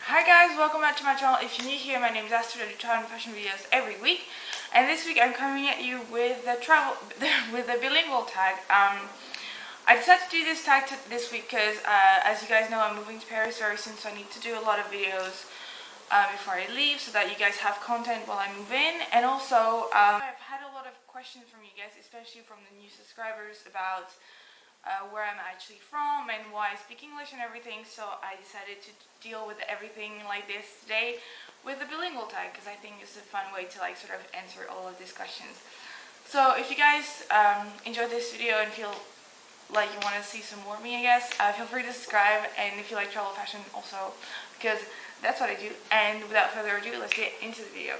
Hi guys, welcome back to my channel. If you're new here, my name is Astrid and I do travel and fashion videos every week. And this week I'm coming at you with the bilingual tag. I decided to do this tag this week because, as you guys know, I'm moving to Paris very soon, so I need to do a lot of videos before I leave so that you guys have content while I move in. And also, I've had a lot of questions from you guys, especially from the new subscribers, about where I'm actually from and why I speak English and everything, so I decided to deal with everything like this today with the bilingual tag because I think it's a fun way to sort of answer all of these questions. So if you guys enjoyed this video and feel like you want to see some more of me, I guess, feel free to subscribe, and if you like travel fashion also, because that's what I do. And without further ado, let's get into the video.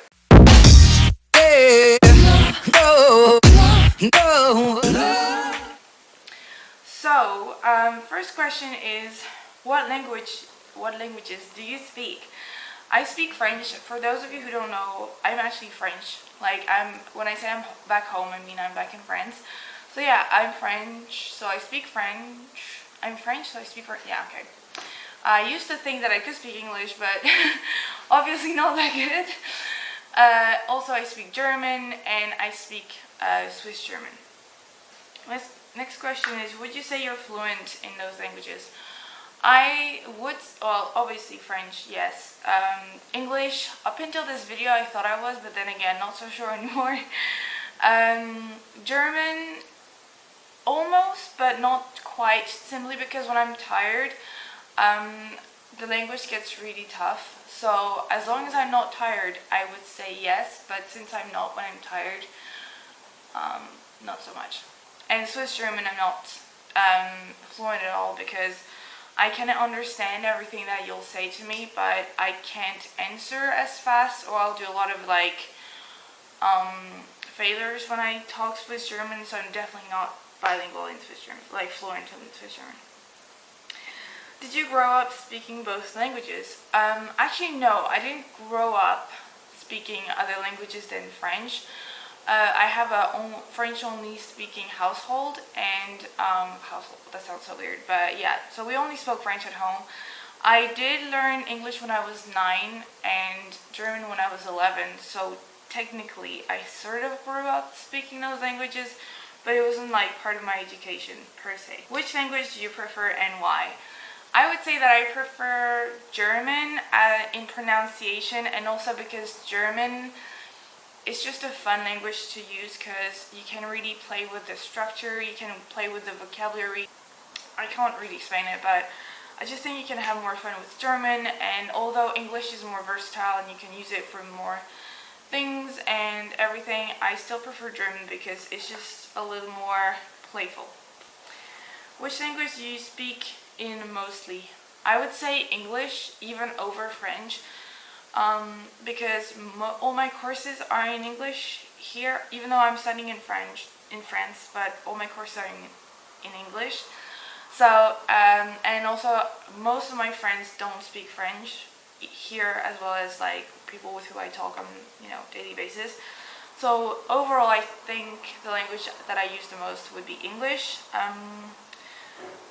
So, first question is, what languages do you speak? I speak French. For those of you who don't know, I'm actually French. When I say I'm back home, I mean I'm back in France. So yeah, I'm French, so I speak French. I'm French, so I speak French. Yeah, okay. I used to think that I could speak English, but obviously not that good. Also, I speak German, and I speak Swiss German. Next question is, would you say you're fluent in those languages? I would, well, obviously French, yes. English, up until this video I thought I was, but then again, not so sure anymore. German, almost, but not quite, simply because when I'm tired, the language gets really tough. So as long as I'm not tired, I would say yes, but since I'm not when I'm tired, not so much. And Swiss German, I'm not fluent at all because I can understand everything that you'll say to me, but I can't answer as fast, or I'll do a lot of failures when I talk Swiss German, so I'm definitely not bilingual in Swiss German, fluent in Swiss German. Did you grow up speaking both languages? Actually, no, I didn't grow up speaking other languages than French. I have a French-only speaking household, and that sounds so weird, but yeah, so we only spoke French at home. I did learn English when I was 9 and German when I was 11, so technically I sort of grew up speaking those languages, but it wasn't part of my education per se. Which language do you prefer and why? I would say that I prefer German in pronunciation, and also because German, it's just a fun language to use because you can really play with the structure, you can play with the vocabulary. I can't really explain it, but I just think you can have more fun with German, and although English is more versatile and you can use it for more things and everything, I still prefer German because it's just a little more playful. Which language do you speak in mostly? I would say English, even over French. Because all my courses are in English here, even though I'm studying in France, but all my courses are in English. So, and also most of my friends don't speak French here, as well as people with who I talk on, daily basis. So overall, I think the language that I use the most would be English.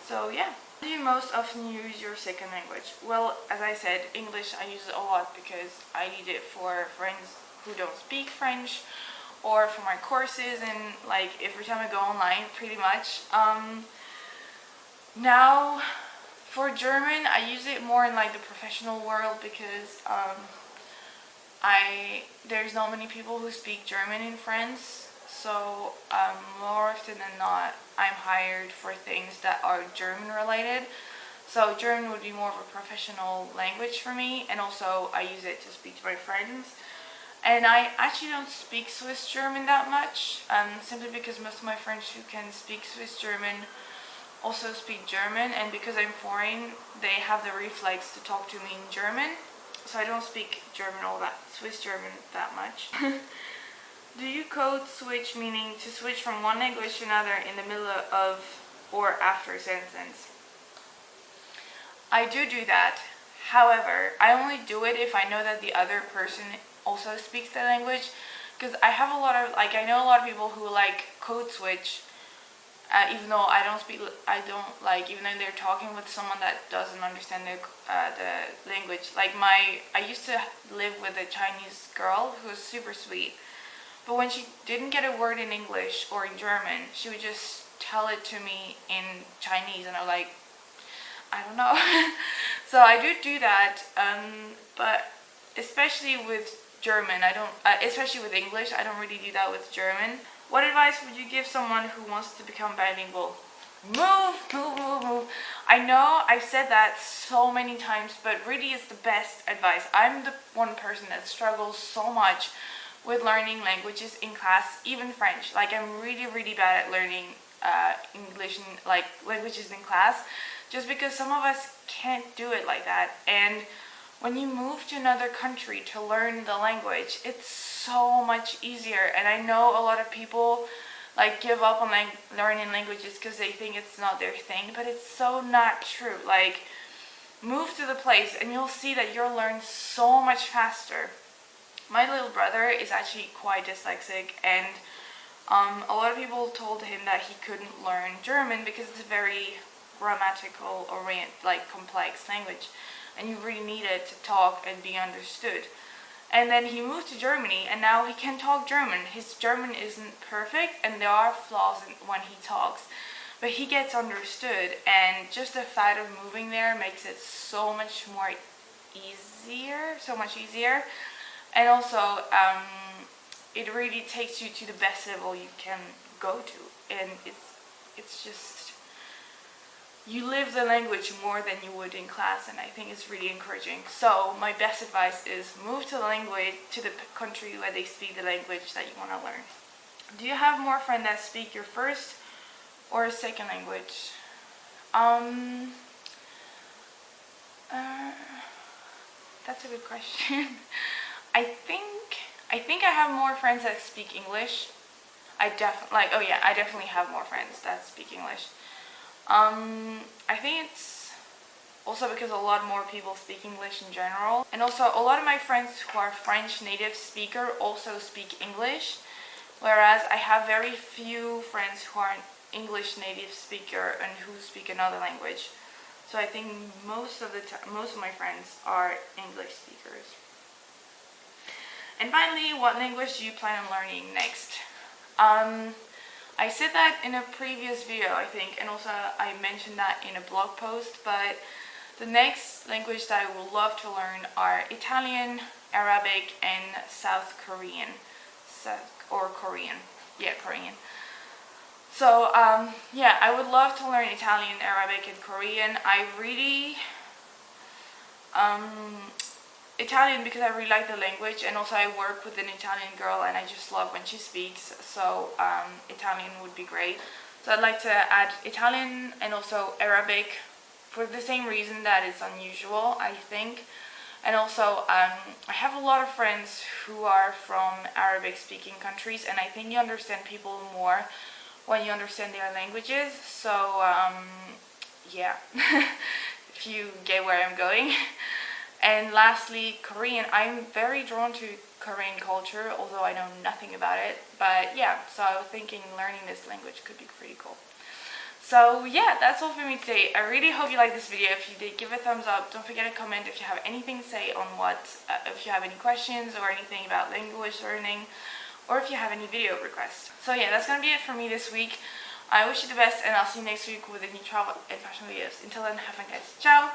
So yeah. Do you most often use your second language? Well, as I said, English I use it a lot because I need it for friends who don't speak French, or for my courses, and every time I go online, pretty much. Now, for German, I use it more in the professional world because there's not many people who speak German in France. So more often than not, I'm hired for things that are German related. So German would be more of a professional language for me, and also I use it to speak to my friends. And I actually don't speak Swiss German that much, simply because most of my friends who can speak Swiss German also speak German, and because I'm foreign, they have the reflex to talk to me in German. So I don't speak Swiss German that much. Do you code switch, meaning to switch from one language to another in the middle of or after a sentence? I do that. However, I only do it if I know that the other person also speaks the language, because I have I know a lot of people who code switch even though even though they're talking with someone that doesn't understand the language. Like I used to live with a Chinese girl who was super sweet, but when she didn't get a word in English or in German, she would just tell it to me in Chinese, and I was like, I don't know. So I do that, but especially with German, especially with English, I don't really do that with German. What advice would you give someone who wants to become bilingual? Move, move, move, move. I know I've said that so many times, but really it's the best advice. I'm the one person that struggles so much with learning languages in class, even French. Like, I'm really, really bad at learning English and like languages in class, just because some of us can't do it like that. And when you move to another country to learn the language, it's so much easier. And I know a lot of people like give up on learning languages because they think it's not their thing, but it's so not true. Like, move to the place and you'll see that you'll learn so much faster. My little brother is actually quite dyslexic, and a lot of people told him that he couldn't learn German because it's a very grammatical like complex language, and you really need it to talk and be understood. And then he moved to Germany, and now he can talk German. His German isn't perfect, and there are flaws when he talks, but he gets understood. And just the fact of moving there makes it so much easier. And also, it really takes you to the best level you can go to, and it's just, you live the language more than you would in class, and I think it's really encouraging. So my best advice is move to the country where they speak the language that you want to learn. Do you have more friends that speak your first or second language? That's a good question. I think I have more friends that speak English. I definitely have more friends that speak English. I think it's also because a lot more people speak English in general. And also, a lot of my friends who are French native speaker also speak English, whereas I have very few friends who are English native speaker and who speak another language. So I think most of my friends are English speakers. And finally, what language do you plan on learning next? I said that in a previous video, I think, and also I mentioned that in a blog post, but the next language that I would love to learn are Italian, Arabic, and South Korean. Korean. Yeah, Korean. So, I would love to learn Italian, Arabic, and Korean. I really... Italian because I really like the language, and also I work with an Italian girl and I just love when she speaks, so Italian would be great. So I'd like to add Italian and also Arabic for the same reason that it's unusual, I think. And also I have a lot of friends who are from Arabic speaking countries, and I think you understand people more when you understand their languages. So yeah, if you get where I'm going. And lastly, Korean. I'm very drawn to Korean culture, although I know nothing about it. But yeah, so I was thinking learning this language could be pretty cool. So yeah, that's all for me today. I really hope you liked this video. If you did, give a thumbs up. Don't forget to comment if you have anything to say on if you have any questions or anything about language learning, or if you have any video requests. So yeah, that's gonna be it for me this week. I wish you the best, and I'll see you next week with any travel and fashion videos. Until then, have fun guys. Ciao!